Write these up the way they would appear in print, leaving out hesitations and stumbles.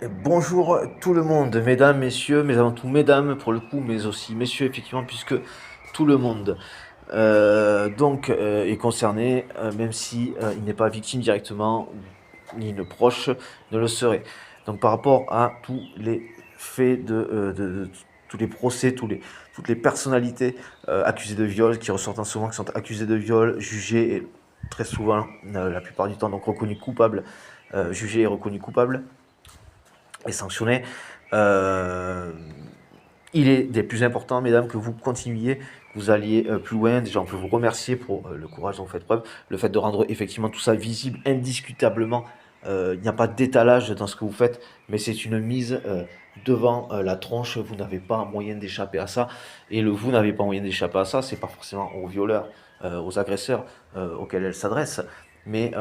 Bonjour tout le monde, mesdames, messieurs, mais avant tout mesdames pour le coup, mais aussi messieurs effectivement, puisque tout le monde est concerné, même si il n'est pas victime directement, ni le proche ne le serait. Donc par rapport à tous les faits de tous les procès, toutes les personnalités accusées de viol, qui ressortent souvent, qui sont accusées de viol, jugées et très souvent, la plupart du temps, donc reconnues coupables, jugées et reconnues coupables et sanctionné. Euh, il est des plus importants, mesdames, que vous continuiez, que vous alliez plus loin. Déjà, on peut vous remercier pour le courage dont vous faites preuve, le fait de rendre effectivement tout ça visible, indiscutablement. Il n'y a pas d'étalage dans ce que vous faites, mais c'est une mise devant la tronche. Vous n'avez pas moyen d'échapper à ça. Et vous n'avez pas moyen d'échapper à ça, c'est pas forcément aux violeurs, aux agresseurs auxquels elle s'adresse, mais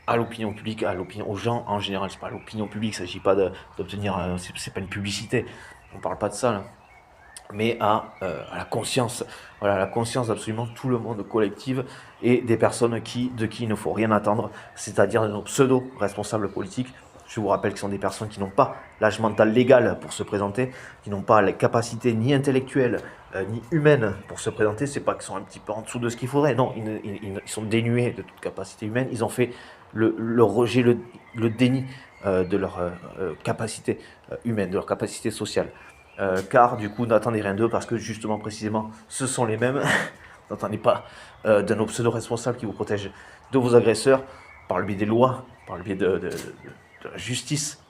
à l'opinion publique, aux gens en général. C'est pas l'opinion publique, il ne s'agit pas d'obtenir, c'est pas une publicité, on parle pas de ça là, mais à la conscience, voilà, la conscience d'absolument tout le monde collective et des personnes de qui il ne faut rien attendre, c'est-à-dire de nos pseudo-responsables politiques. Je vous rappelle que ce sont des personnes qui n'ont pas l'âge mental légal pour se présenter, qui n'ont pas la capacité ni intellectuelle ni humaine pour se présenter. C'est pas qu'ils sont un petit peu en dessous de ce qu'il faudrait, non, ils sont dénués de toute capacité humaine. Ils ont fait le rejet, le déni de leur capacité humaine, de leur capacité sociale. Car du coup, n'attendez rien d'eux parce que justement, précisément, ce sont les mêmes. N'attendez pas de nos pseudo-responsables qui vous protègent de vos agresseurs par le biais des lois, par le biais de la justice,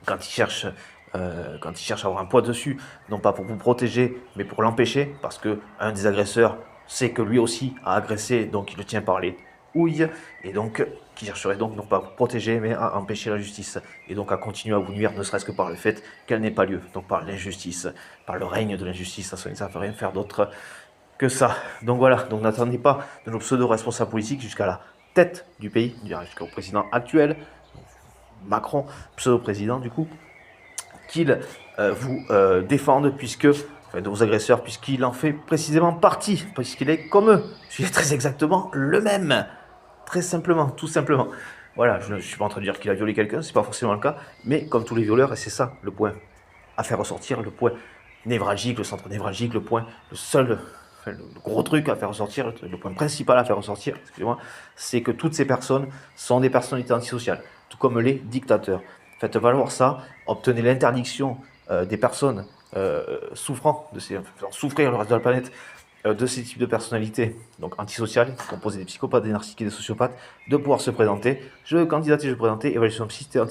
quand quand ils cherchent à avoir un poids dessus, non pas pour vous protéger, mais pour l'empêcher, parce que un des agresseurs sait que lui aussi a agressé, donc il le tient par les houilles, et donc qui chercherait donc non pas à vous protéger, mais à empêcher la justice, et donc à continuer à vous nuire, ne serait-ce que par le fait qu'elle n'ait pas lieu, donc par l'injustice, par le règne de l'injustice, ça ne fait rien faire d'autre que ça. Donc voilà, donc n'attendez pas de nos pseudo-responsables politiques jusqu'à la tête du pays, jusqu'au président actuel, Macron, pseudo-président du coup, qu'ils vous défendent, de vos agresseurs, puisqu'il en fait précisément partie, puisqu'il est comme eux, puisqu'il est très exactement le même, très simplement, tout simplement. Voilà, je ne suis pas en train de dire qu'il a violé quelqu'un, c'est pas forcément le cas, mais comme tous les violeurs, et c'est ça le point à faire ressortir, le point névralgique, le centre névralgique, le point, le seul, enfin, le gros truc à faire ressortir, le point principal à faire ressortir, excusez-moi, c'est que toutes ces personnes sont des personnalités antisociales, tout comme les dictateurs. Faites valoir ça, obtenez l'interdiction des personnes souffrant, faisant souffrir le reste de la planète, de ces types de personnalités, donc antisociales, composées des psychopathes, des narcissiques et des sociopathes, de pouvoir se présenter. Je veux candidater, je veux présenter, évaluation psy